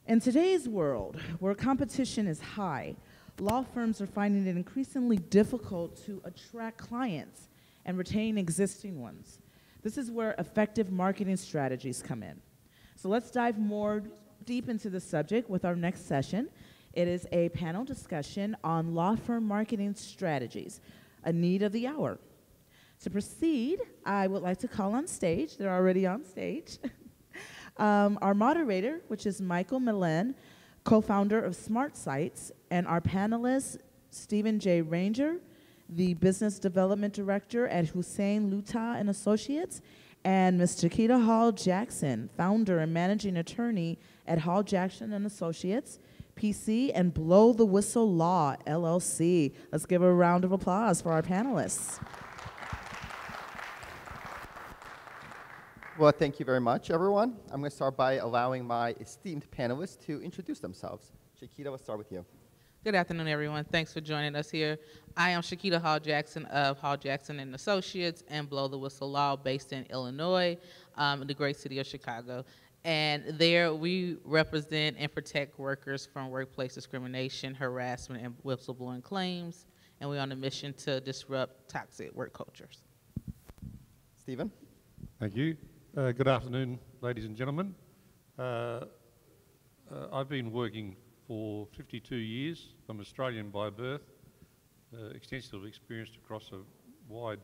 In today's world, where competition is high, law firms are finding it increasingly difficult to attract clients and retain existing ones. This is where effective marketing strategies come in. So let's dive more deep into the subject with our next session. It is a panel discussion on law firm marketing strategies, a need of the hour. To proceed, I would like to call on stage, they're already on stage, our moderator, which is Michael Melen, co-founder of SmartSites, and our panelists, Stephen J. Ranger, the Business Development Director at Hussain Lootah Associates, and Ms. Chiquita Hall-Jackson, founder and managing attorney at Hall-Jackson Associates, PC, and Blow the Whistle Law, LLC. Let's give a round of applause for our panelists. Well, thank you very much, everyone. I'm going to start by allowing my esteemed panelists to introduce themselves. Chiquita, let's start with you. Good afternoon, everyone. Thanks for joining us here. I am Chiquita Hall-Jackson of Hall-Jackson Associates and Blow the Whistle Law, based in Illinois, in the great city of Chicago. And there we represent and protect workers from workplace discrimination, harassment, and whistleblowing claims. And we're on a mission to disrupt toxic work cultures. Stephen? Thank you. Good afternoon, ladies and gentlemen. I've been working for 52 years. I'm Australian by birth, extensive experience across a wide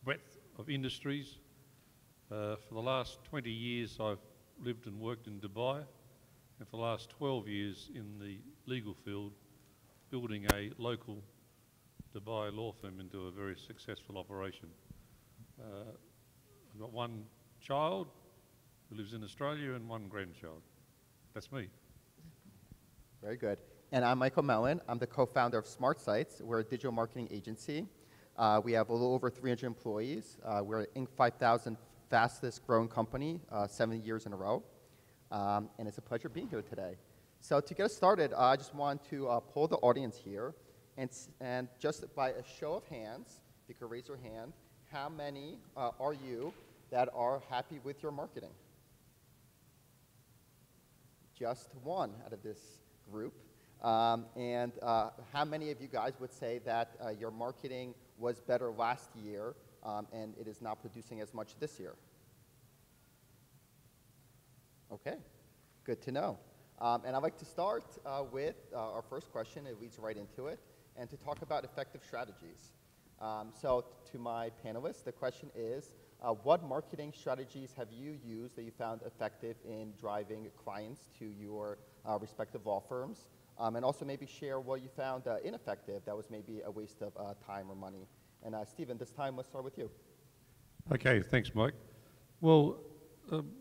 breadth of industries. For the last 20 years, I've lived and worked in Dubai, and for the last 12 years in the legal field, building a local Dubai law firm into a very successful operation. I've got one child who lives in Australia and one grandchild. That's me. Very good. And I'm Michael Melen. I'm the co-founder of SmartSites. We're a digital marketing agency. We have a little over 300 employees. We're Inc. 5000 fastest growing company, 7 years in a row. And it's a pleasure being here today. So to get us started, I just want to poll the audience here. And just by a show of hands, if you could raise your hand, how many are you that are happy with your marketing? Just one out of this group. And how many of you guys would say that your marketing was better last year and it is not producing as much this year? Okay, good to know. And I'd like to start with our first question. It leads right into it, and to talk about effective strategies. So to my panelists, the question is, what marketing strategies have you used that you found effective in driving clients to your respective law firms? And also maybe share what you found ineffective that was maybe a waste of time or money. And Stephen, this time let's start with you. Okay, thanks, Mike. Well,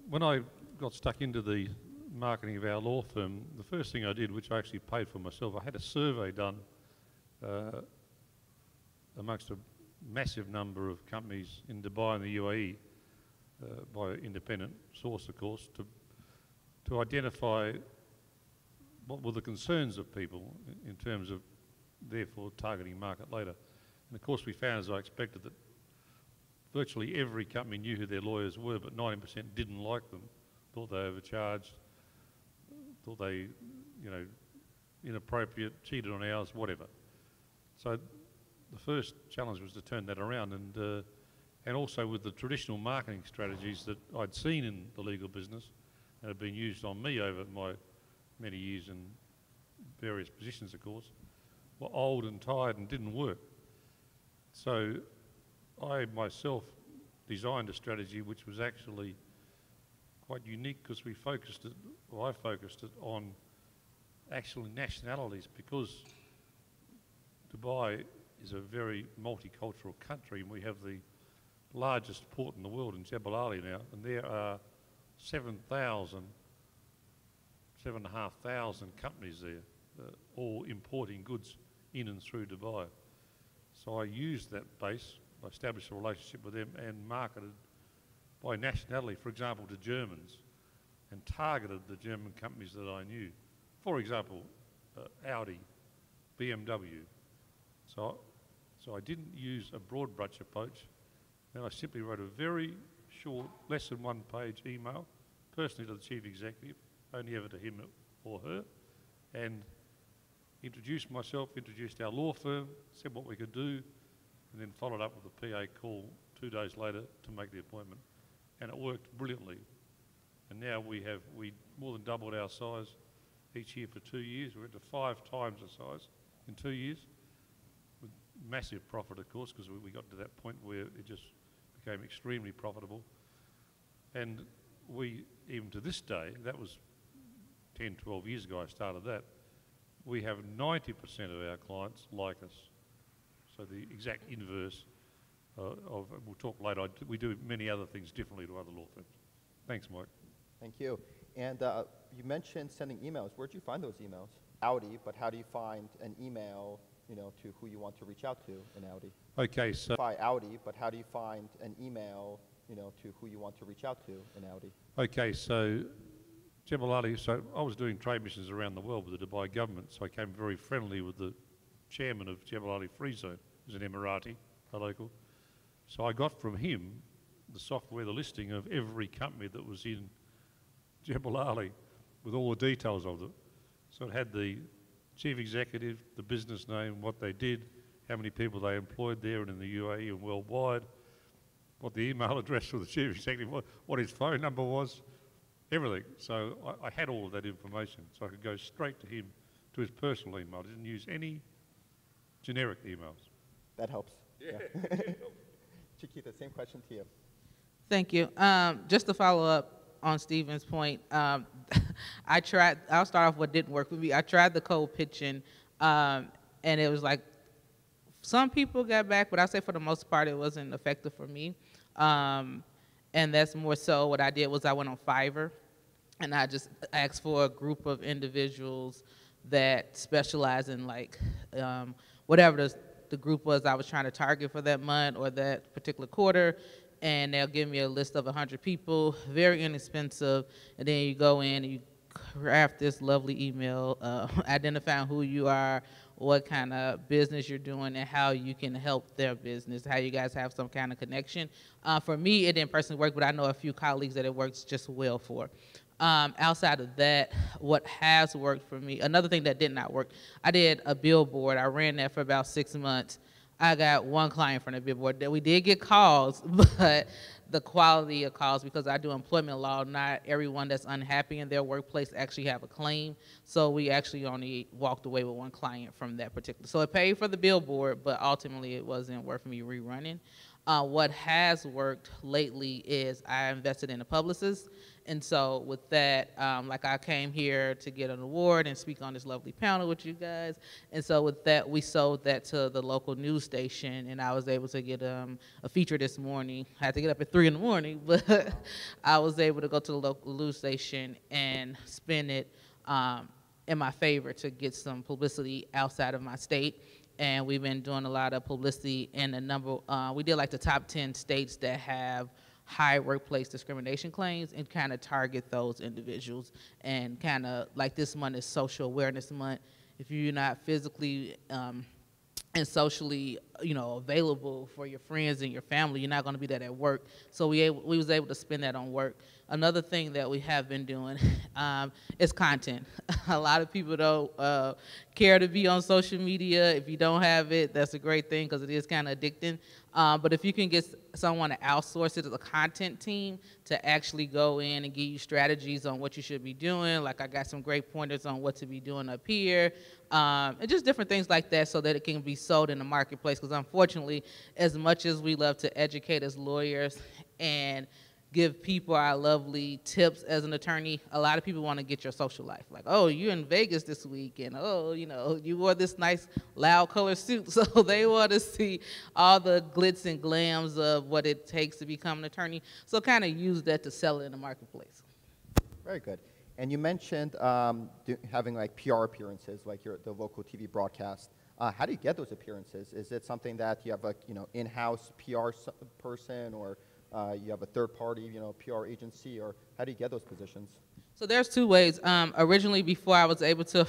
when I got stuck into the marketing of our law firm, the first thing I did, which I actually paid for myself, I had a survey done amongst a massive number of companies in Dubai and the UAE by an independent source, of course, to identify what were the concerns of people in terms of therefore targeting market later. And of course we found, as I expected, that virtually every company knew who their lawyers were, but 90% didn't like them, thought they overcharged, thought they, inappropriate, cheated on hours, whatever. So the first challenge was to turn that around, and also with the traditional marketing strategies that I'd seen in the legal business and had been used on me over my many years in various positions, of course, were old and tired and didn't work. So I myself designed a strategy which was actually quite unique, because I focused it on actually nationalities, because Dubai is a very multicultural country, and we have the largest port in the world in Jebel Ali now, and there are 7,500 companies there, all importing goods in and through Dubai. So I used that base, I established a relationship with them and marketed by nationality, for example, to Germans, and targeted the German companies that I knew. For example, Audi, BMW. So I didn't use a broad brush approach. Then I simply wrote a very short, less than one-page email, personally to the chief executive, only ever to him or her, and introduced myself, introduced our law firm, said what we could do, and then followed up with a PA call 2 days later to make the appointment. And it worked brilliantly. And now we more than doubled our size each year for 2 years. We're to 5 times the size in 2 years, with massive profit, of course, because we got to that point where it just became extremely profitable. And we, even to this day, that was 10, 12 years ago I started that, we have 90% of our clients like us. So the exact inverse of, we'll talk later, we do many other things differently to other law firms. Thanks, Mike. Thank you. And you mentioned sending emails. Where'd you find those emails? Audi, but how do you find an email, to who you want to reach out to in Audi? Okay, so Audi, but how do you find an email, to who you want to reach out to in Audi? Okay, so Jebel Ali, so I was doing trade missions around the world with the Dubai government, so I came very friendly with the chairman of Jebel Ali Free Zone, who's an Emirati, a local. So I got from him the software, the listing of every company that was in Jebel Ali with all the details of them. So it had the chief executive, the business name, what they did, how many people they employed there and in the UAE and worldwide, what the email address for the chief executive was, what his phone number was, everything. So I had all of that information, so I could go straight to him, to his personal email. I didn't use any generic emails. That helps. Yeah. Chiquita, same question to you. Thank you. Just to follow up on Stephen's point, I'll start off what didn't work for me. I tried the cold pitching, and it was like, some people got back, but I'd say for the most part it wasn't effective for me. And that's more so what I did was I went on Fiverr, and I just asked for a group of individuals that specialize in whatever the group was I was trying to target for that month or that particular quarter, and they'll give me a list of 100 people, very inexpensive, and then you go in and you craft this lovely email identifying who you are, what kind of business you're doing, and how you can help their business, how you guys have some kind of connection. For me, it didn't personally work, but I know a few colleagues that it works just well for. Outside of that, what has worked for me, another thing that did not work, I did a billboard. I ran that for about 6 months. I got one client from the billboard. We did get calls, but the quality of calls, because I do employment law, not everyone that's unhappy in their workplace actually have a claim. So we actually only walked away with one client from that particular. So it paid for the billboard, but ultimately it wasn't worth me rerunning. What has worked lately is I invested in a publicist. And so with that, I came here to get an award and speak on this lovely panel with you guys. And so with that, we sold that to the local news station, and I was able to get a feature this morning. I had to get up at 3 in the morning, but I was able to go to the local news station and spin it in my favor to get some publicity outside of my state. And we've been doing a lot of publicity in a number, we did the top 10 states that have high workplace discrimination claims and kind of target those individuals. And kind of this month is Social Awareness Month. If you're not physically and socially, available for your friends and your family, you're not going to be there at work. So we was able to spend that on work. Another thing that we have been doing is content. A lot of people don't care to be on social media. If you don't have it, that's a great thing because it is kind of addicting. But if you can get someone to outsource it to the content team to actually go in and give you strategies on what you should be doing, I got some great pointers on what to be doing up here, and just different things like that so that it can be sold in the marketplace. Because unfortunately, as much as we love to educate as lawyers and give people our lovely tips as an attorney, a lot of people want to get your social life. Oh, you're in Vegas this week, and oh, you wore this nice loud color suit. So they want to see all the glitz and glams of what it takes to become an attorney. So kind of use that to sell it in the marketplace. Very good. And you mentioned having PR appearances, the local TV broadcast. How do you get those appearances? Is it something that you have in-house PR person, or you have a third-party, PR agency, or how do you get those positions? So there's 2 ways. Originally, before I was able to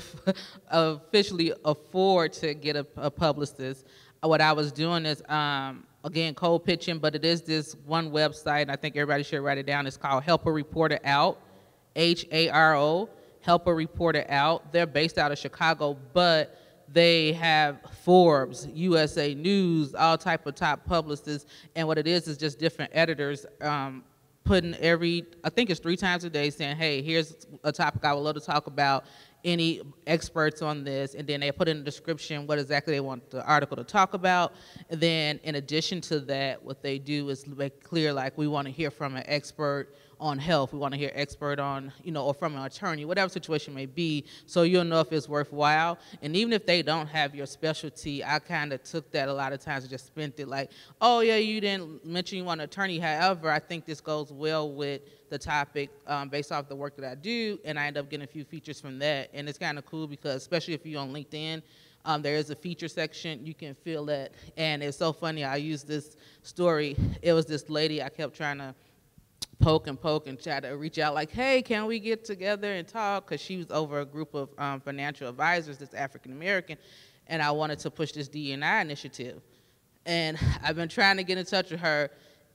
officially afford to get a publicist, what I was doing is, again, cold pitching, but it is this one website, and I think everybody should write it down. It's called Help a Reporter Out, HARO, Help a Reporter Out. They're based out of Chicago, but they have Forbes, USA News, all type of top publicists, and what it is just different editors putting I think it's 3 times a day, saying, hey, here's a topic I would love to talk about, any experts on this, and then they put in the description what exactly they want the article to talk about. And then in addition to that, what they do is make clear, like, we want to hear from an expert on health, we want to hear expert on, or from an attorney, whatever situation may be, so you'll know if it's worthwhile. And even if they don't have your specialty, I kind of took that a lot of times and just spent it like, oh yeah, you didn't mention you want an attorney, however, I think this goes well with the topic based off the work that I do, and I end up getting a few features from that. And it's kind of cool because, especially if you're on LinkedIn, there is a feature section, you can feel that. And it's so funny, I used this story, it was this lady I kept trying to poke and try to reach out like, hey, can we get together and talk? Because she was over a group of financial advisors that's African American, and I wanted to push this D&I initiative. And I've been trying to get in touch with her,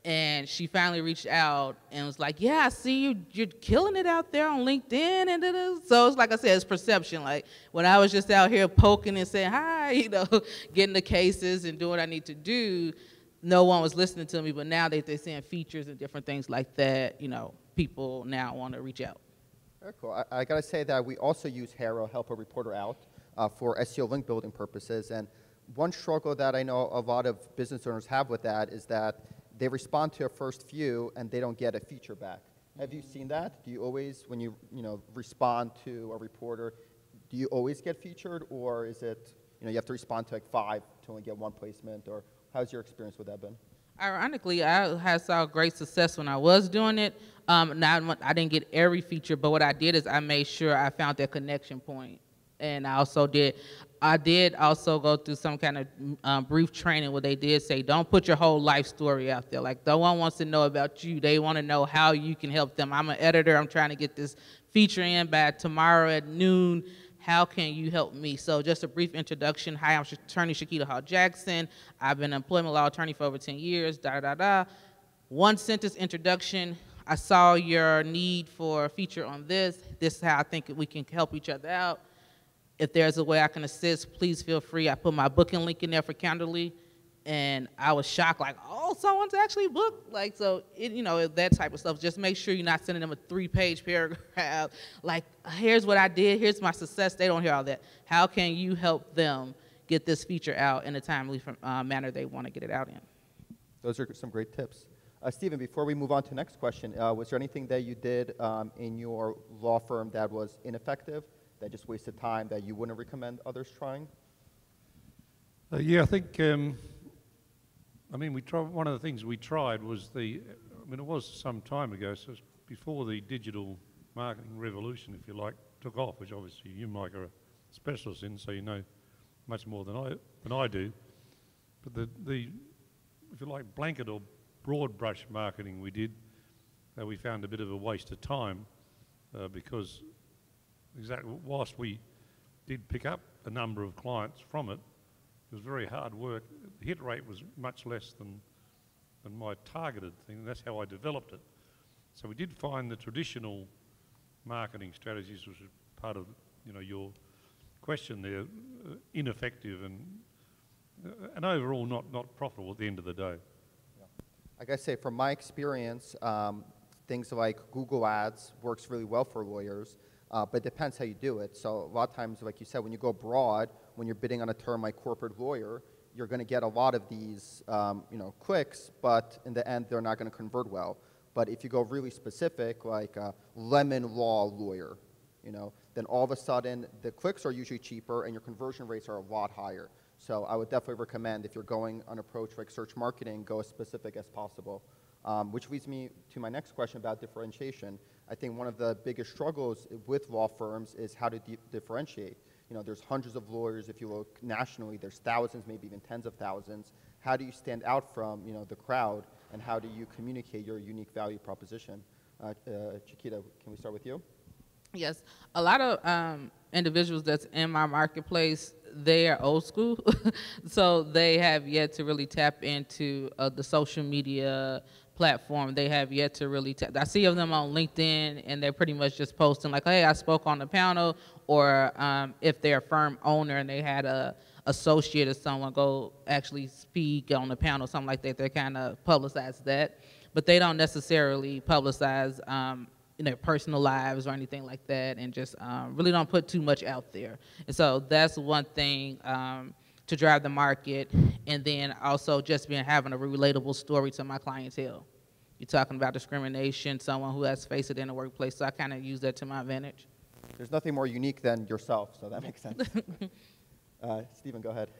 and she finally reached out and was like, yeah, I see you're killing it out there on LinkedIn. And so it's like I said, it's perception. Like when I was just out here poking and saying hi, getting the cases and doing what I need to do, no one was listening to me, but now they're seeing features and different things like that, people now want to reach out. Very cool. I got to say that we also use HARO, Help a Reporter Out, for SEO link building purposes. And one struggle that I know a lot of business owners have with that is that they respond to a first few and they don't get a feature back. Have you seen that? Do you always, when you respond to a reporter, do you always get featured, or is it, you have to respond to like 5 to only get 1 placement, or how's your experience with that been? Ironically, I saw great success when I was doing it. Now, I didn't get every feature, but what I did is I made sure I found that connection point. And I did also go through some kind of brief training where they did say, don't put your whole life story out there. Like, no one wants to know about you. They want to know how you can help them. I'm an editor. I'm trying to get this feature in by tomorrow at noon. How can you help me? So just a brief introduction. Hi, I'm attorney Chiquita Hall-Jackson. I've been an employment law attorney for over 10 years, One sentence introduction. I saw your need for a feature on this. This is how I think we can help each other out. If there's a way I can assist, please feel free. I put my booking link in there for Calendly, and I was shocked, like, oh, someone's actually booked. Like, so, that type of stuff. Just make sure you're not sending them a 3-page paragraph. Like, here's what I did, here's my success. They don't hear all that. How can you help them get this feature out in a timely manner they want to get it out in? Those are some great tips. Stephen, before we move on to the next question, was there anything that you did in your law firm that was ineffective, that just wasted time, that you wouldn't recommend others trying? Yeah, I think, one of the things we tried was it was some time ago, so it's before the digital marketing revolution, if you like, took off, which obviously you, Mike, are a specialist in, so you know much more than I do. But the if you like, blanket or broad brush marketing we did, we found a bit of a waste of time because whilst we did pick up a number of clients from it, it was very hard work. The hit rate was much less than my targeted thing, and that's how I developed it. So we did find the traditional marketing strategies, which is part of your question there, ineffective and overall not profitable at the end of the day. Yeah. I gotta say, from my experience, things like Google Ads works really well for lawyers, but it depends how you do it. So a lot of times, like you said, when you go broad, when you're bidding on a term like corporate lawyer, you're going to get a lot of these clicks, but in the end, they're not going to convert well. But if you go really specific, like lemon law lawyer, then all of a sudden the clicks are usually cheaper and your conversion rates are a lot higher. So I would definitely recommend, if you're going on an approach like search marketing, go as specific as possible. Which leads me to my next question about differentiation. I think one of the biggest struggles with law firms is how to differentiate. There's hundreds of lawyers. If you look nationally, there's thousands, maybe even tens of thousands. How do you stand out from the crowd, and how do you communicate your unique value proposition? Chiquita, can we start with you? Yes, a lot of individuals that's in my marketplace, they are old school, so they have yet to really tap into the social media platform. They have yet to really I see of them on LinkedIn, and they're pretty much just posting like, hey, I spoke on the panel, or if they're a firm owner and they had a associate or someone go actually speak on the panel, something like that, they kind of publicize that. But they don't necessarily publicize their personal lives or anything like that, and just really don't put too much out there. And so that's one thing to drive the market, and then also just having a relatable story to my clientele. You're talking about discrimination, someone who has faced it in the workplace, so I kind of use that to my advantage. There's nothing more unique than yourself, so that makes sense. Stephen, go ahead.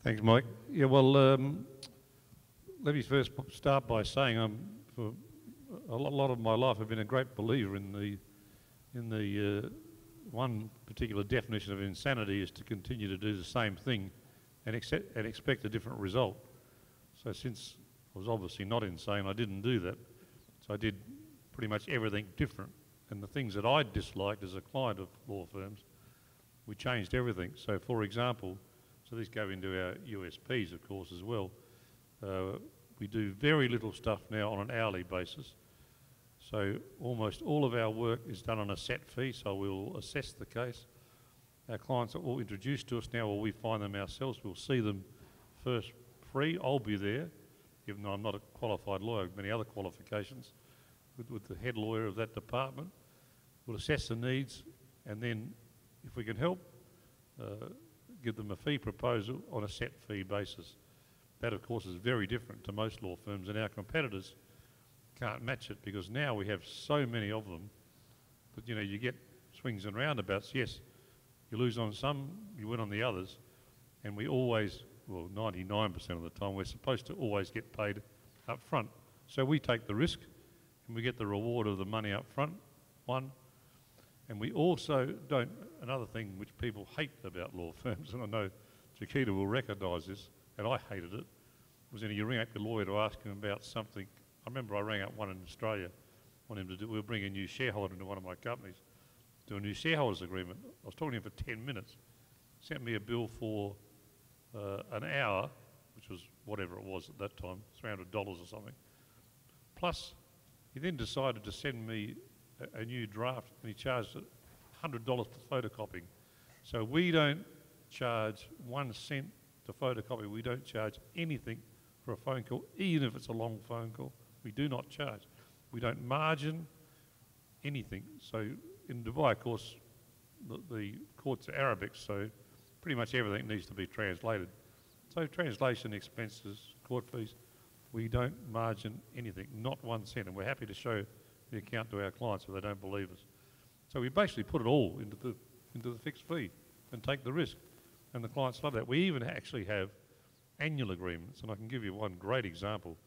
Thanks, Mike. Yeah, well, let me first start by saying for a lot of my life I've been a great believer in the one particular definition of insanity is to continue to do the same thing and expect a different result. So since I was obviously not insane, I didn't do that. So I did pretty much everything different. And the things that I disliked as a client of law firms, we changed everything. So for example, so these go into our USPs of course as well, we do very little stuff now on an hourly basis. So almost all of our work is done on a set fee, so we'll assess the case. Our clients are all introduced to us now, or we find them ourselves. We'll see them first free. I'll be there, even though I'm not a qualified lawyer, I have many other qualifications, with the head lawyer of that department. We'll assess the needs, and then if we can help, give them a fee proposal on a set fee basis. That, of course, is very different to most law firms, and our competitors can't match it because now we have so many of them that, you know, you get swings and roundabouts. Yes, you lose on some, you win on the others, and we always, well, 99% of the time, we're supposed to always get paid up front. So we take the risk and we get the reward of the money up front, one. And we also don't, another thing which people hate about law firms, and I know Chiquita will recognise this, and I hated it, was you ring up your lawyer to ask him about something. I remember I rang up one in Australia, wanted him to do, we'll bring a new shareholder into one of my companies, do a new shareholders agreement. I was talking to him for 10 minutes, sent me a bill for an hour, which was whatever it was at that time, $300 or something. Plus, he then decided to send me a new draft, and he charged $100 for photocopying. So we don't charge 1 cent to photocopy. We don't charge anything for a phone call, even if it's a long phone call. We do not charge. We don't margin anything. So in Dubai, of course, the courts are Arabic, so pretty much everything needs to be translated. So translation expenses, court fees, we don't margin anything, not 1 cent, and we're happy to show the account to our clients if they don't believe us. So we basically put it all into the fixed fee and take the risk, and the clients love that. We even actually have annual agreements, and I can give you one great example.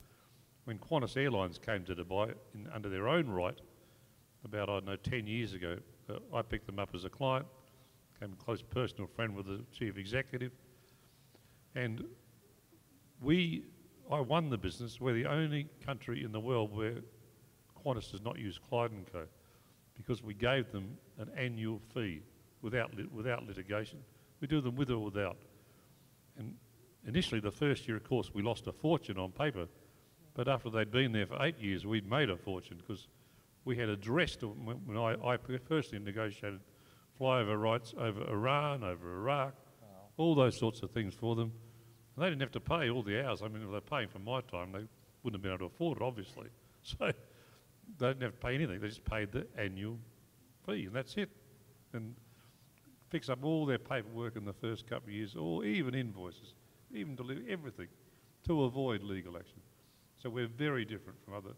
When Qantas Airlines came to Dubai under their own right, about, I don't know, 10 years ago, I picked them up as a client, became a close personal friend with the chief executive, and I won the business. We're the only country in the world where Qantas does not use Clyde & Co, because we gave them an annual fee without litigation. We do them with or without. And initially, the first year, of course, we lost a fortune on paper, but after they'd been there for 8 years, we'd made a fortune because we had addressed, when I personally negotiated flyover rights over Iran, over Iraq, all those sorts of things for them. And they didn't have to pay all the hours. I mean, if they're paying for my time, they wouldn't have been able to afford it, obviously. So they didn't have to pay anything. They just paid the annual fee, and that's it. And fix up all their paperwork in the first couple of years, or even invoices, even deliver everything to avoid legal action. So we're very different from other.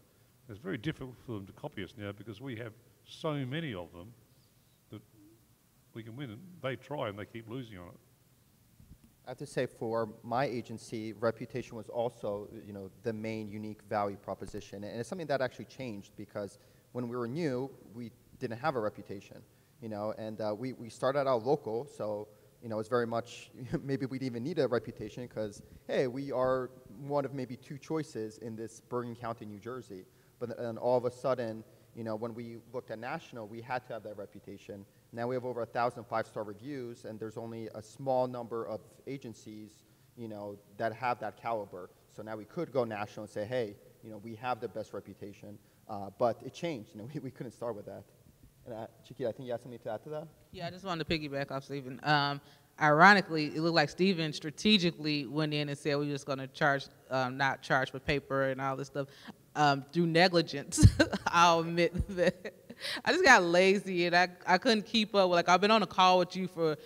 It's very difficult for them to copy us now because we have so many of them that we can win, and they try and they keep losing on it. I have to say, for my agency, reputation was also, the main unique value proposition, and it's something that actually changed because when we were new, we didn't have a reputation, and we started out local, so it's very much maybe we didn't even need a reputation because hey, we are one of maybe 2 choices in this Bergen County, New Jersey, but then all of a sudden, when we looked at national, we had to have that reputation. Now we have over 1,000 5-star reviews, and there's only a small number of agencies, that have that caliber. So now we could go national and say, hey, we have the best reputation. But it changed. We couldn't start with that. And Chiquita, I think you had something to add to that? Yeah, I just wanted to piggyback off Stephen. Ironically, it looked like Stephen strategically went in and said we were just going to charge, not charge for paper and all this stuff through negligence. I'll admit that. I just got lazy and I couldn't keep up. Like, I've been on a call with you for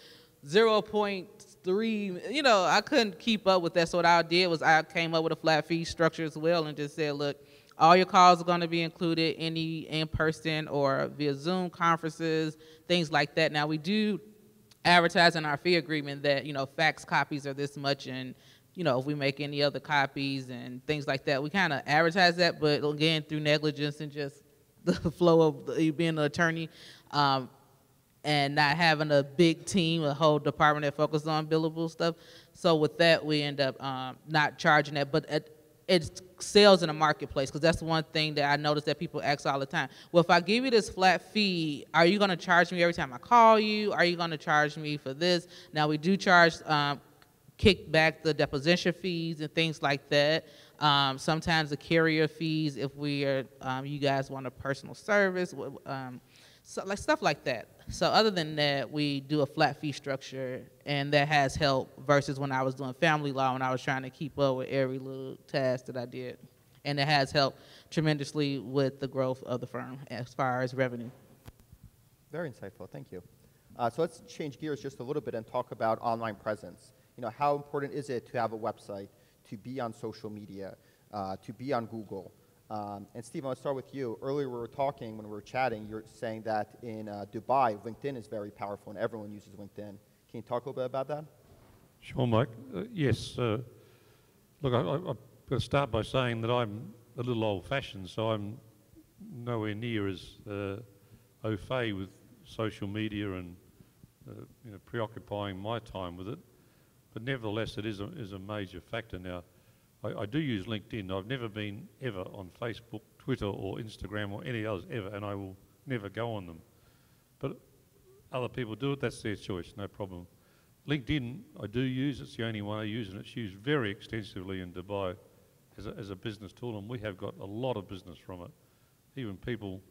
0.3, I couldn't keep up with that. So what I did was I came up with a flat fee structure as well and just said, look, all your calls are going to be included, any in-person or via Zoom conferences, things like that. Now, we do advertise in our fee agreement that, fax copies are this much, and, if we make any other copies and things like that, we kind of advertise that, but again, through negligence and just the flow of being an attorney and not having a big team, a whole department that focuses on billable stuff. So with that, we end up not charging that, but it sells in the marketplace, because that's one thing that I notice that people ask all the time. Well, if I give you this flat fee, are you going to charge me every time I call you? Are you going to charge me for this? Now, we do charge kick back the deposition fees and things like that. Sometimes the carrier fees if we are, you guys want a personal service, so like stuff like that. So other than that, we do a flat fee structure, and that has helped versus when I was doing family law and I was trying to keep up with every little task that I did. And it has helped tremendously with the growth of the firm as far as revenue. Very insightful, thank you. So let's change gears just a little bit and talk about online presence. How important is it to have a website, to be on social media, to be on Google? And Steve, I'll start with you. Earlier we were talking, when we were chatting, you're saying that in Dubai, LinkedIn is very powerful and everyone uses LinkedIn. Can you talk a little bit about that? Sure, Mike. Yes. Look, I've got to start by saying that I'm a little old-fashioned, so I'm nowhere near as au fait with social media and preoccupying my time with it. But nevertheless, it is a major factor now. I do use LinkedIn. I've never been ever on Facebook, Twitter, or Instagram, or any others ever, and I will never go on them. But other people do it, that's their choice, no problem. LinkedIn, I do use. It's the only one I use, and it's used very extensively in Dubai as a business tool, and we have got a lot of business from it. Even people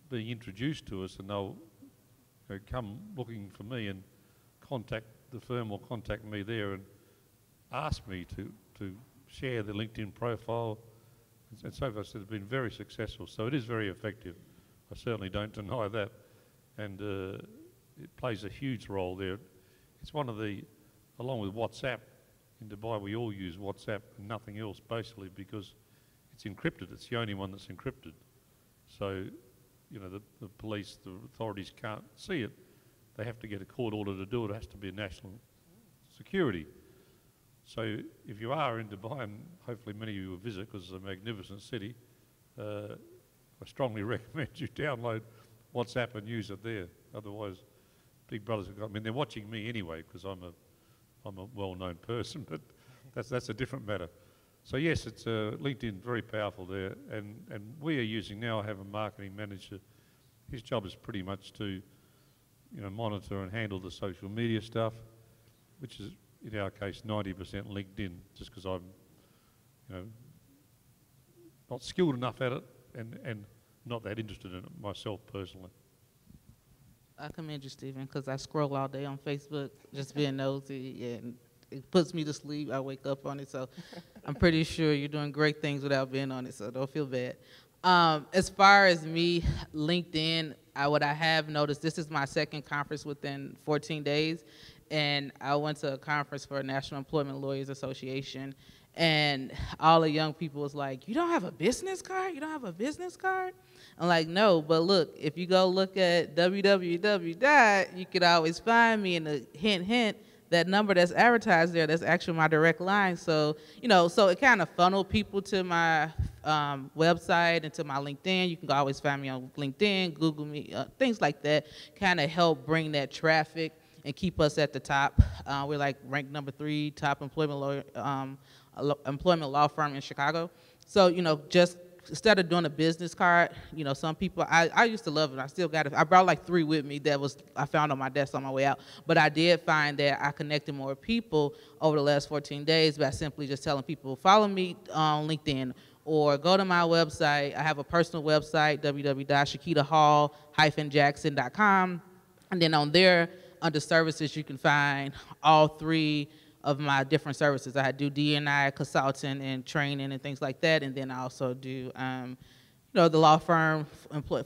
being introduced to us, and they'll come looking for me and contact the firm or contact me there and ask me to share the LinkedIn profile, and so far it's been very successful. So it is very effective. I certainly don't deny that, and it plays a huge role there. It's one of the, along with WhatsApp, in Dubai we all use WhatsApp and nothing else basically because it's encrypted. It's the only one that's encrypted. So, the police, the authorities can't see it. They have to get a court order to do it. It has to be a national security. So if you are in Dubai, and hopefully many of you will visit because it's a magnificent city, I strongly recommend you download WhatsApp and use it there. Otherwise, Big Brother's got, they're watching me anyway because I'm a well-known person, but that's a different matter. So yes, it's LinkedIn, very powerful there, and we are using now. I have a marketing manager. His job is pretty much to monitor and handle the social media stuff, which is, in our case, 90% LinkedIn, just because I'm, not skilled enough at it and not that interested in it myself personally. I commend you, Stephen, because I scroll all day on Facebook, just being nosy, and it puts me to sleep. I wake up on it, so I'm pretty sure you're doing great things without being on it, so don't feel bad. As far as me, LinkedIn, what I have noticed, this is my second conference within 14 days, and I went to a conference for National Employment Lawyers Association, and all the young people was like, "You don't have a business card? You don't have a business card?" I'm like, "No, but look, if you go look at www. You could always find me, in the hint, that number that's advertised there, that's actually my direct line." So, so it kind of funneled people to my website and to my LinkedIn. You can always find me on LinkedIn, Google me, things like that, kind of help bring that traffic and keep us at the top. We're like ranked number 3 top employment law firm in Chicago. So, just instead of doing a business card, some people, I used to love it. I still got it. I brought like 3 with me that I found on my desk on my way out. But I did find that I connected more people over the last 14 days by simply just telling people, follow me on LinkedIn, or go to my website. I have a personal website, www.chiquitahall-jackson.com. And then on there, under services, you can find all 3 of my different services. I do D&I, consulting, and training and things like that. And then I also do, the law firm,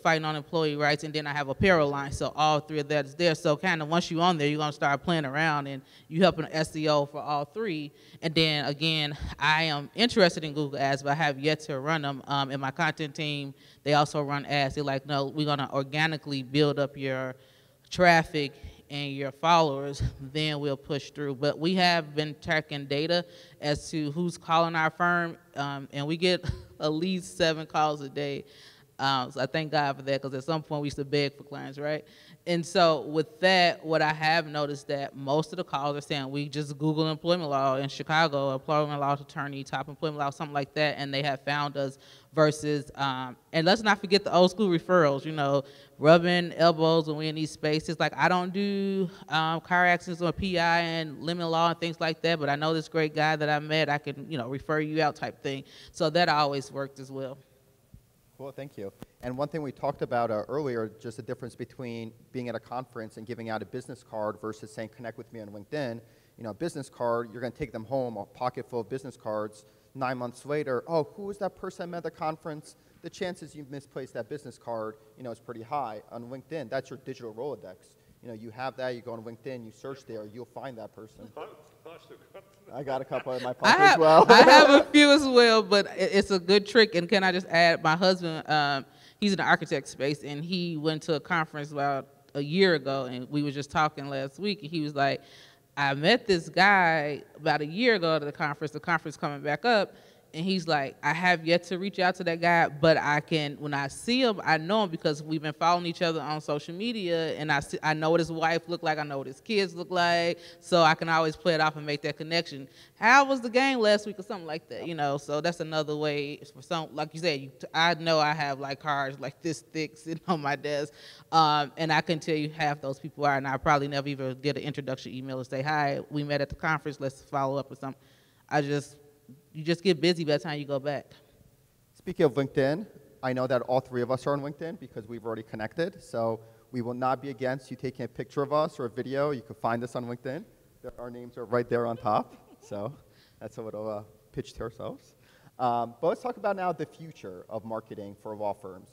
fighting on employee rights, and then I have a payroll line. So all 3 of that is there. So kind of once you're on there, you're going to start playing around, and you helping SEO for all 3. And then again, I am interested in Google Ads, but I have yet to run them. In my content team, they also run ads. They're like, no, we're going to organically build up your traffic and your followers, then we'll push through. But we have been tracking data as to who's calling our firm, and we get at least 7 calls a day. So I thank God for that, because at some point we used to beg for clients, right? And so with that, what I have noticed that most of the calls are saying, we just Google employment law in Chicago, employment law attorney, top employment law, something like that, and they have found us versus, and let's not forget the old school referrals, rubbing elbows when we're in these spaces. Like, I don't do car accidents or PI and limit law and things like that, but I know this great guy that I met, I can, refer you out type thing. So that always worked as well. Cool, thank you. And one thing we talked about earlier, just the difference between being at a conference and giving out a business card versus saying, connect with me on LinkedIn. A business card, you're going to take them home, a pocket full of business cards. 9 months later, oh, who was that person I met at the conference? The chances you misplaced that business card, is pretty high. On LinkedIn, that's your digital Rolodex. You have that, you go on LinkedIn, you search there, you'll find that person. I got a couple in my pocket as well. I have a few as well, but it's a good trick. And can I just add, my husband, he's in the architect space, and he went to a conference about a year ago, and we were just talking last week, and he was like, I met this guy about a year ago at the conference coming back up, and he's like, I have yet to reach out to that guy, but I can, when I see him, I know him because we've been following each other on social media, and I know what his wife look like, I know what his kids look like, so I can always play it off and make that connection. How was the game last week or something like that, so that's another way for some, like you said, I know I have like cards like this thick sitting on my desk, and I can tell you half those people are, and I probably never even get an introduction email and say, hi, we met at the conference, let's follow up or something. You just get busy by the time you go back. Speaking of LinkedIn, I know that all 3 of us are on LinkedIn because we've already connected. So we will not be against you taking a picture of us or a video. You can find us on LinkedIn. Our names are right there on top. So that's a little pitch to ourselves. But let's talk about now the future of marketing for law firms.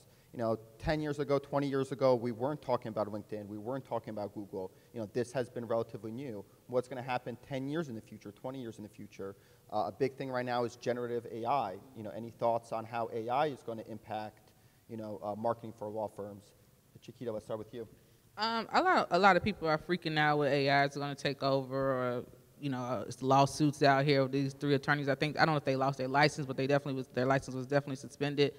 10 years ago, 20 years ago, we weren't talking about LinkedIn. We weren't talking about Google. This has been relatively new. What's going to happen 10 years in the future, 20 years in the future? A big thing right now is generative AI. Any thoughts on how AI is going to impact, marketing for law firms? Chiquita, let's start with you. A lot of people are freaking out with AI is going to take over, or it's lawsuits out here with these 3 attorneys. I don't know if they lost their license, but their license was definitely suspended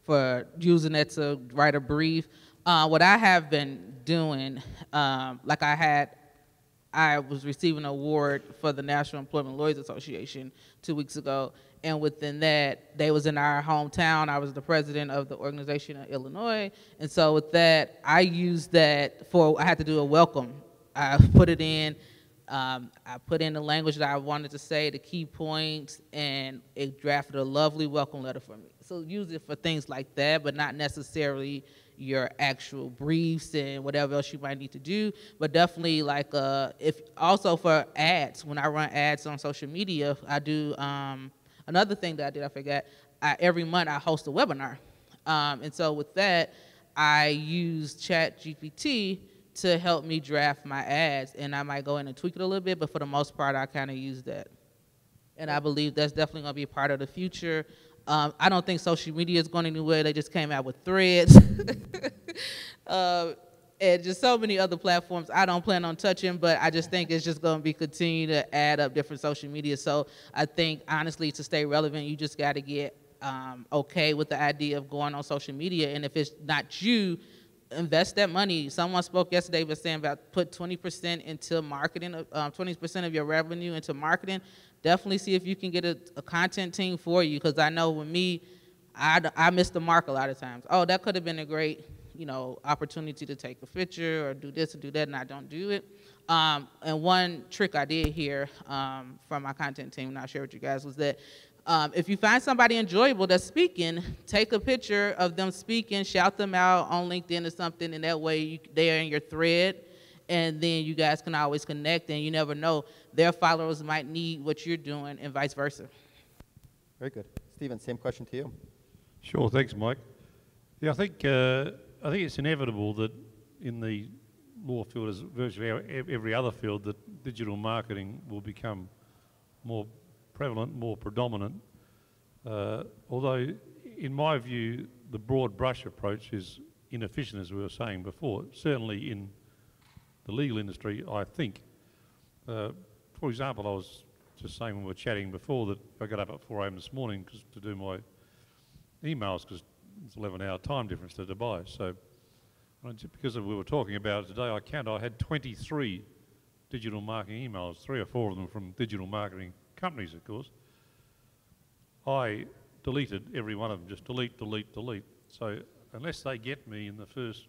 for using it to write a brief. What I have been doing, I was receiving an award for the National Employment Lawyers Association 2 weeks ago, and within that, they was in our hometown. I was the president of the organization in Illinois, and so with that, I used that I had to do a welcome. I put it in, I put in the language that I wanted to say, the key points, and it drafted a lovely welcome letter for me. So use it for things like that, but not necessarily your actual briefs and whatever else you might need to do, but definitely like if also for ads, when I run ads on social media, I do another thing that I did, I forgot, every month I host a webinar, and so with that I use ChatGPT to help me draft my ads, and I might go in and tweak it a little bit, but for the most part I kind of use that, and I believe that's definitely going to be a part of the future. I don't think social media is going anywhere. They just came out with Threads. And just so many other platforms I don't plan on touching, but I just think it's just going to be continue to add up different social media. So I think, honestly, to stay relevant, you just got to get okay with the idea of going on social media. And if it's not you, invest that money. Someone spoke yesterday was saying about put 20% into marketing, 20% of your revenue into marketing. Definitely see if you can get a content team for you, because I know with me, I miss the mark a lot of times. Oh, that could have been a great, opportunity to take a picture or do this and do that, and I don't do it. And one trick I did hear from my content team, and I'll share with you guys, was that If you find somebody enjoyable that's speaking, take a picture of them speaking, shout them out on LinkedIn or something, and that way they're in your thread, and then you guys can always connect, and you never know, their followers might need what you're doing and vice versa. Very good. Stephen, same question to you. Sure, thanks, Mike. Yeah, I think it's inevitable that in the law field, as virtually every other field, that digital marketing will become more prevalent, more predominant. Although, in my view, the broad brush approach is inefficient, as we were saying before. Certainly in the legal industry, I think. For example, I was just saying when we were chatting before that I got up at 4 a.m. this morning to do my emails because it's 11-hour time difference to Dubai. So because we were talking about it today, I had 23 digital marketing emails, 3 or 4 of them from digital marketing companies, of course. I deleted every one of them, just delete, delete, delete. So unless they get me in the first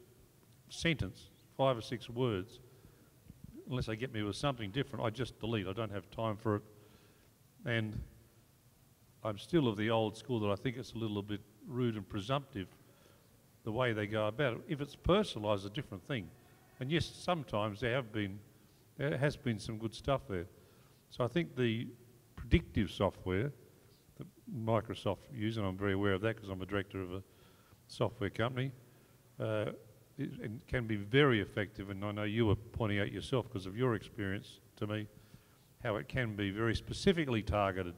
sentence, 5 or 6 words, unless they get me with something different, I just delete. I don't have time for it. And I'm still of the old school that I think it's a little bit rude and presumptive the way they go about it. If it's personalised, a different thing. And yes, sometimes there has been some good stuff there. So I think the predictive software that Microsoft uses, and I'm very aware of that because I'm a director of a software company, it can be very effective, and I know you were pointing out yourself because of your experience to me, how it can be very specifically targeted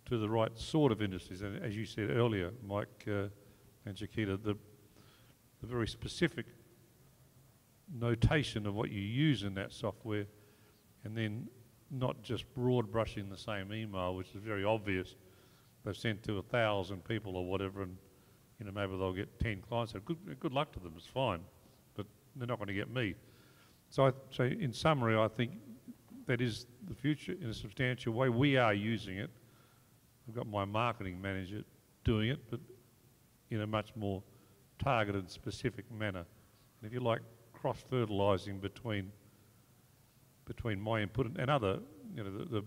to the right sort of industries. And as you said earlier, Mike and Chiquita, the very specific notation of what you use in that software, and then not just broad brushing the same email, which is very obvious. They've sent to 1,000 people or whatever, and maybe they'll get 10 clients. So good luck to them, it's fine, but they're not going to get me. So in summary, I think that is the future in a substantial way. We are using it. I've got my marketing manager doing it, but in a much more targeted, specific manner. And if you like, cross-fertilising between my input and other, the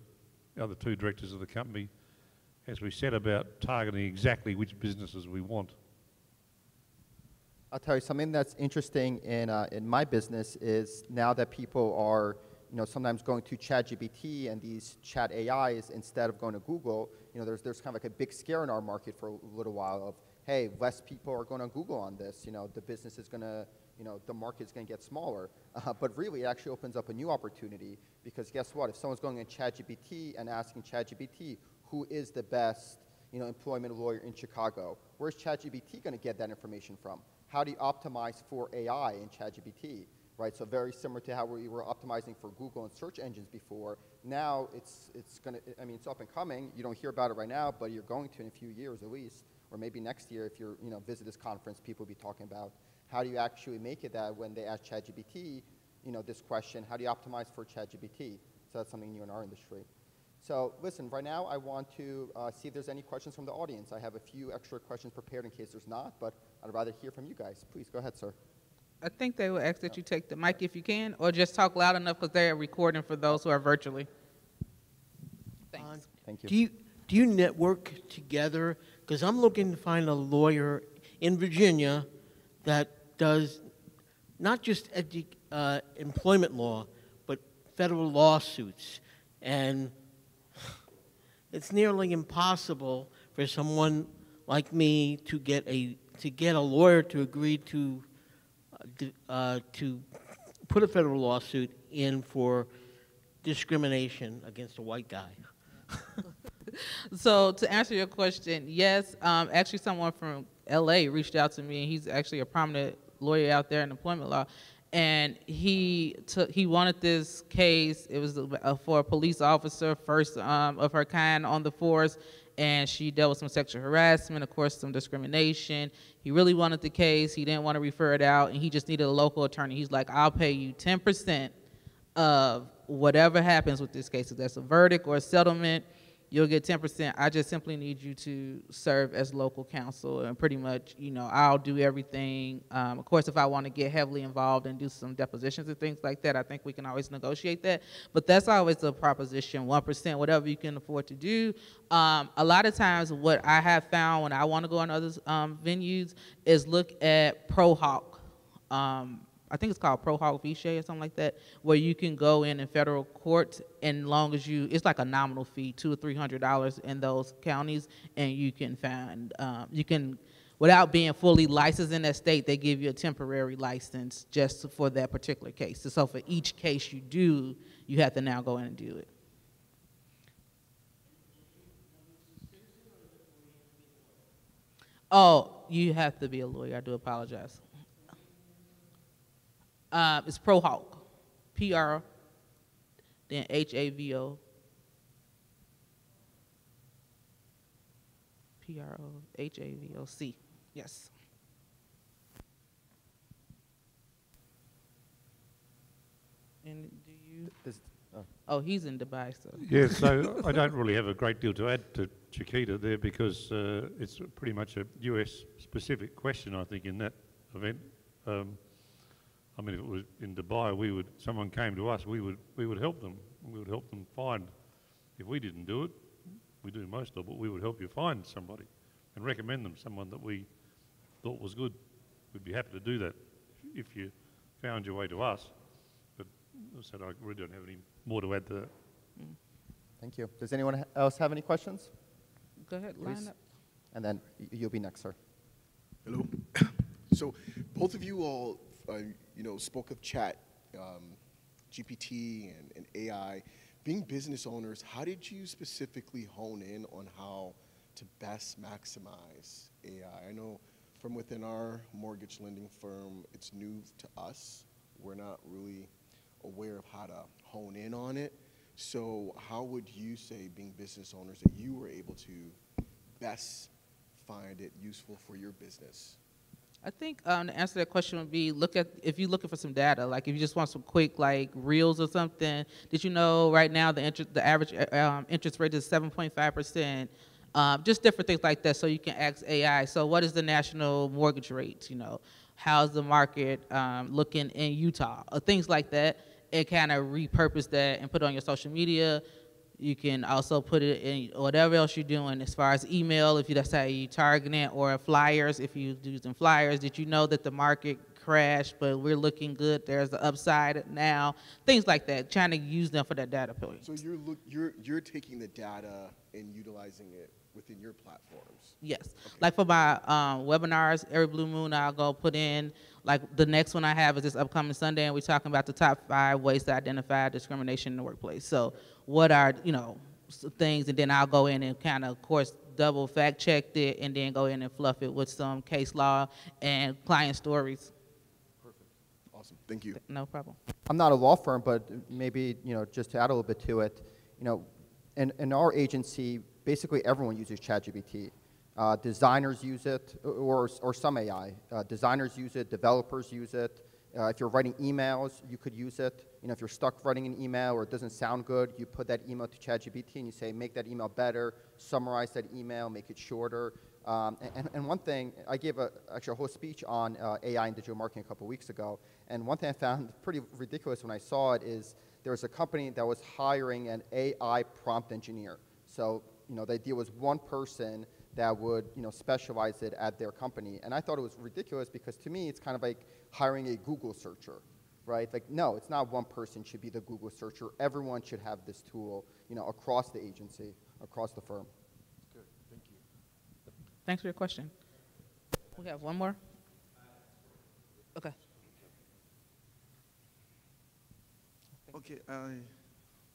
other 2 directors of the company, as we said about targeting exactly which businesses we want. I'll tell you something that's interesting in my business is now that people are sometimes going to ChatGPT and these chat AIs instead of going to Google. There's kind of like a big scare in our market for a little while of, hey, less people are going to Google on this. The business is going to, the market is going to get smaller. But really, it actually opens up a new opportunity because guess what? If someone's going in ChatGPT and asking ChatGPT, who is the best, employment lawyer in Chicago, where's ChatGPT going to get that information from? How do you optimize for AI in ChatGPT? Right, so very similar to how we were optimizing for Google and search engines before. Now it's up and coming. You don't hear about it right now, but you're going to in a few years at least, or maybe next year if you're visit this conference, people will be talking about how do you actually make it that when they ask ChatGPT, this question, how do you optimize for ChatGPT? So that's something new in our industry. So listen, right now I want to see if there's any questions from the audience. I have a few extra questions prepared in case there's not, but I'd rather hear from you guys. Please go ahead, sir. I think they will ask that you take the mic if you can, or just talk loud enough because they are recording for those who are virtually. Thanks. Thank you. Do you network together? Because I'm looking to find a lawyer in Virginia that does not just employment law, but federal lawsuits. And it's nearly impossible for someone like me to get a lawyer to agree to put a federal lawsuit in for discrimination against a white guy. So to answer your question, yes, actually someone from LA reached out to me, and he's actually a prominent lawyer out there in employment law, and he wanted this case. It was for a police officer, first of her kind on the force, and she dealt with some sexual harassment, of course, some discrimination. He really wanted the case. He didn't want to refer it out, and he just needed a local attorney. He's like, I'll pay you 10% of whatever happens with this case. If that's a verdict or a settlement, you'll get 10%. I just simply need you to serve as local counsel, and pretty much, you know, I'll do everything. Of course, if I want to get heavily involved and do some depositions and things like that, I think we can always negotiate that. But that's always the proposition, 1%, whatever you can afford to do. A lot of times what I have found when I want to go on other venues is look at ProHawk. I think it's called ProHawk Vichy or something like that, where you can go in federal court, and long as it's like a nominal fee, $200 or $300 in those counties, and you can find, without being fully licensed in that state, they give you a temporary license just for that particular case. So for each case you do, you have to now go in and do it. Oh, you have to be a lawyer. I do apologize. It's ProHawk, P-R, then H-A-V-O, P-R-O-H-A-V-O-C, yes. And do you? Oh, he's in Dubai, so. Yeah, so I don't really have a great deal to add to Chiquita there, because it's pretty much a US-specific question, I think, in that event. I mean, if it was in Dubai, someone came to us, we would help them. We would help them find. If we didn't do it, we do most of it. We would help you find somebody and recommend them someone that we thought was good. We'd be happy to do that if you found your way to us. But as I said, I really don't have any more to add to that. Thank you. Does anyone else have any questions? Go ahead, Please. line up. And then you'll be next, sir. Hello. So both of you all, spoke of chat, GPT and AI. Being business owners, how did you specifically hone in on how to best maximize AI? I know from within our mortgage lending firm, it's new to us. We're not really aware of how to hone in on it. So how would you say, being business owners, that you were able to best find it useful for your business? I think the answer to that question would be, if you're looking for some data, like if you just want some quick like reels or something. Did you know right now the average interest rate is 7.5%? Just different things like that, so you can ask AI. So what is the national mortgage rate? You know, how's the market looking in Utah? Or things like that, and kind of repurpose that and put it on your social media. You can also put it in whatever else you're doing as far as email, if that's how you target it, or flyers, if you're using flyers. Did you know that the market crashed, but we're looking good? There's the upside now. Things like that, trying to use them for that data point. So you're taking the data and utilizing it within your platforms? Yes. Okay. Like for my webinars, every blue moon I'll go put in, like the next one I have is this upcoming Sunday, and we're talking about the top 5 ways to identify discrimination in the workplace. So what are, things, and then I'll go in and kind of course, double fact checked it, and then go in and fluff it with some case law and client stories. Perfect. Awesome. Thank you. No problem. I'm not a law firm, but maybe, just to add a little bit to it, in our agency, basically everyone uses ChatGPT. Designers use it, or some AI. Designers use it, developers use it. If you're writing emails, you could use it. If you're stuck writing an email or it doesn't sound good, you put that email to ChatGPT and you say, make that email better, summarize that email, make it shorter. And one thing, I gave actually a whole speech on AI and digital marketing a couple weeks ago, and one thing I found pretty ridiculous when I saw it is there was a company that was hiring an AI prompt engineer. So, the idea was one person that would, specialize it at their company. And I thought it was ridiculous because to me, it's kind of like hiring a Google searcher, right? Like, no, it's not one person should be the Google searcher. Everyone should have this tool, across the agency, across the firm. Good. Thank you. Thanks for your question. We have one more? Okay. Okay,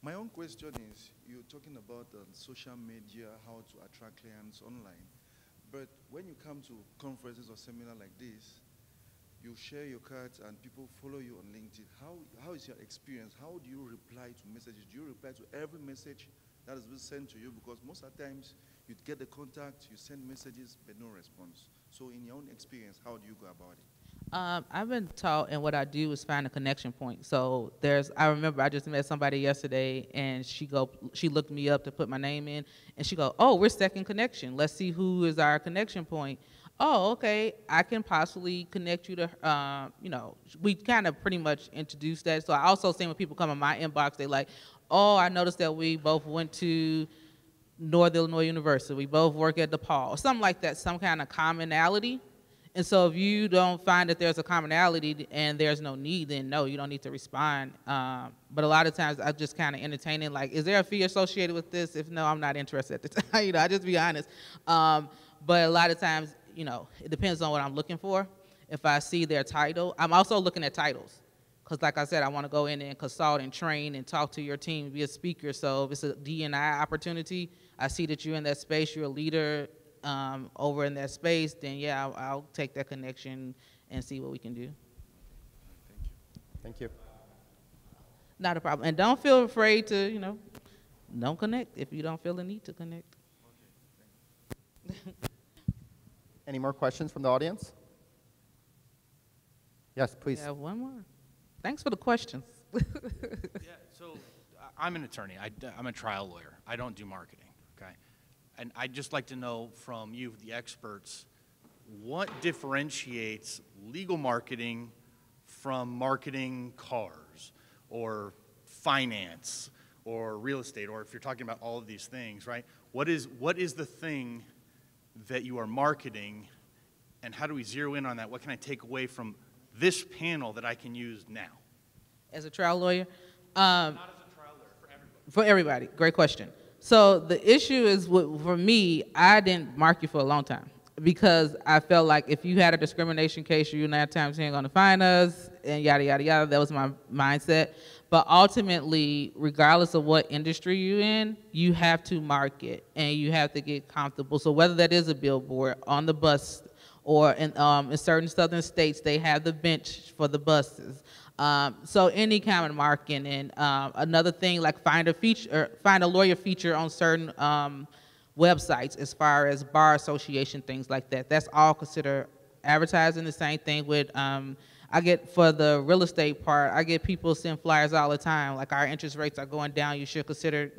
my own question is, you're talking about social media, how to attract clients online, but when you come to conferences or seminars like this, you share your cards and people follow you on LinkedIn. How is your experience? How do you reply to messages? Do you reply to every message that is being sent to you? Because most of the times, you get the contact, you send messages, but no response. So in your own experience, how do you go about it? I've been taught, and what I do is find a connection point. So I remember I just met somebody yesterday, and she looked me up to put my name in, and she go, oh, we're second connection. Let's see who is our connection point. Oh, okay, I can possibly connect you to, we kind of pretty much introduced that. So I also see when people come in my inbox, they like, oh, I noticed that we both went to North Illinois University. We both work at DePaul, something like that, some kind of commonality. And so if you don't find that there's a commonality and there's no need, then no, you don't need to respond. But a lot of times I just kind of entertain it, like, is there a fee associated with this? If no, I'm not interested at the time. I just be honest. But a lot of times, it depends on what I'm looking for. If I see their title, I'm also looking at titles. Because like I said, I want to go in and consult and train and talk to your team, be a speaker. So if it's a D&I opportunity, I see that you're in that space, you're a leader, over in that space, then yeah, I'll take that connection and see what we can do. Thank you. Thank you. Not a problem. And don't feel afraid to, don't connect if you don't feel the need to connect. Any more questions from the audience? Yes, please. Yeah, one more. Thanks for the questions. Yeah, so I'm an attorney. I'm a trial lawyer. I don't do marketing, okay? And I'd just like to know from you, the experts, what differentiates legal marketing from marketing cars or finance or real estate, or if you're talking about all of these things, right? What is the thing that you are marketing, and how do we zero in on that? What can I take away from this panel that I can use now? As a trial lawyer? Not as a trial lawyer, for everybody. For everybody, great question. So the issue is, for me, I didn't market for a long time because I felt like if you had a discrimination case, you're 9 times 10 going to find us, and yada, yada, yada. That was my mindset. But ultimately, regardless of what industry you're in, you have to market, and you have to get comfortable. So whether that is a billboard, on the bus, or in certain southern states, they have the bench for the buses. So any kind of marketing, and another thing like find a lawyer feature on certain websites as far as bar association, things like that. That's all considered advertising. The same thing with I get, for the real estate part, I get people send flyers all the time, like our interest rates are going down, you should consider,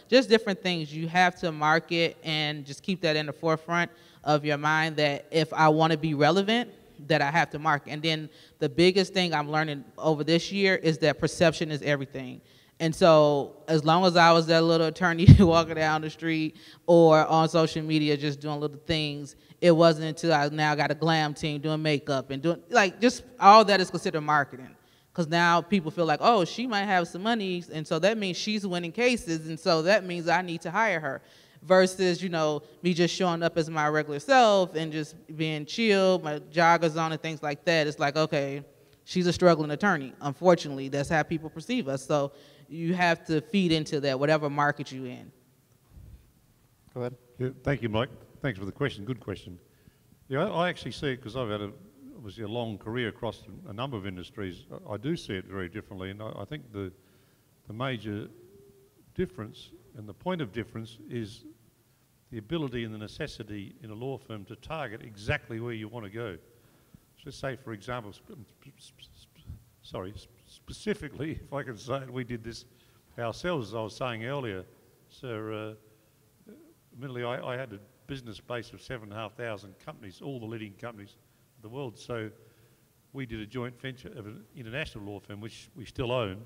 just different things. You have to market and just keep that in the forefront of your mind that if I want to be relevant, that I have to market. And then the biggest thing I'm learning over this year is that perception is everything. And so as long as I was that little attorney walking down the street or on social media just doing little things, it wasn't until I now got a glam team doing makeup and doing, like, just all that is considered marketing. Because now people feel like, oh, she might have some money, and so that means she's winning cases, and so that means I need to hire her. Versus, me just showing up as my regular self and just being chill, my joggers on and things like that. It's like, okay, she's a struggling attorney. Unfortunately, that's how people perceive us. So you have to feed into that, whatever market you're in. Go ahead. Yeah, thank you, Mike. Thanks for the question. Good question. Yeah, I actually see it because I've had obviously a long career across a number of industries. I do see it very differently, and I think the major difference and the point of difference is the ability and the necessity in a law firm to target exactly where you want to go. So let's say, for example, specifically, if I can say it, we did this ourselves, as I was saying earlier. So, admittedly, I had a business base of 7,500 companies, all the leading companies of the world. So we did a joint venture of an international law firm, which we still own,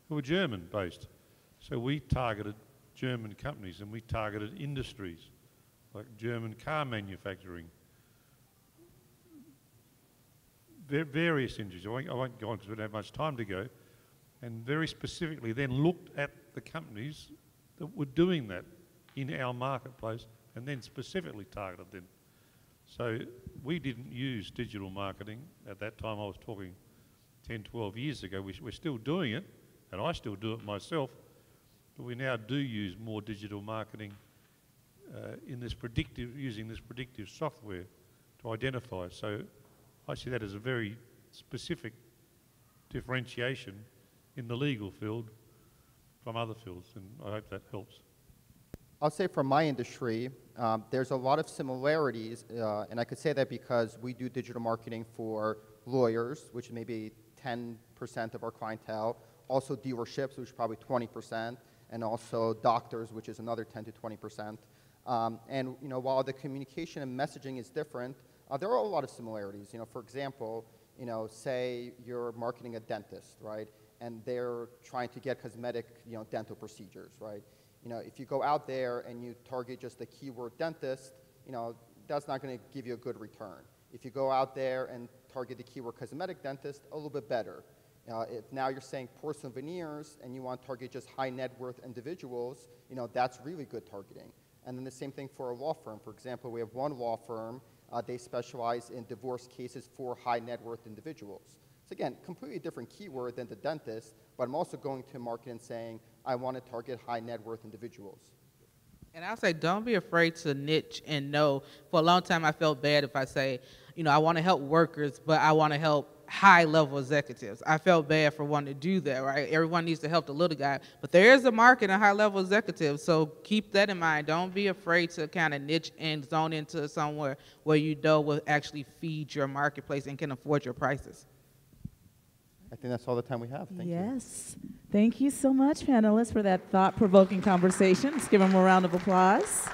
who were German-based. So we targeted German companies, and we targeted industries like German car manufacturing, various industries. I won't go on because we don't have much time to go, and very specifically then looked at the companies that were doing that in our marketplace and then specifically targeted them. So we didn't use digital marketing at that time. I was talking 10, 12 years ago. We're still doing it, and I still do it myself. But we now do use more digital marketing using this predictive software to identify. So I see that as a very specific differentiation in the legal field from other fields, and I hope that helps. I'll say from my industry, there's a lot of similarities, and I could say that because we do digital marketing for lawyers, which may be 10% of our clientele, also dealerships, which is probably 20%, and also doctors, which is another 10 to 20%. And while the communication and messaging is different, there are a lot of similarities. For example, say you're marketing a dentist, right? And they're trying to get cosmetic, dental procedures, right? If you go out there and you target just the keyword dentist, that's not going to give you a good return. If you go out there and target the keyword cosmetic dentist, a little bit better. If now you're saying porcelain veneers and you want to target just high net worth individuals, that's really good targeting. And then the same thing for a law firm. For example, we have one law firm, they specialize in divorce cases for high net worth individuals. So again, completely different keyword than the dentist, but I'm also going to market and saying, I want to target high net worth individuals. And I'll say, don't be afraid to niche and know. For a long time, I felt bad if I say, I want to help workers, but I want to help high-level executives. I felt bad for wanting to do that, right? Everyone needs to help the little guy. But there is a market in high-level executives, so keep that in mind. Don't be afraid to kind of niche and zone into somewhere where you know will actually feed your marketplace and can afford your prices. I think that's all the time we have. Thank you. Yes. Thank you so much, panelists, for that thought-provoking conversation. Let's give them a round of applause.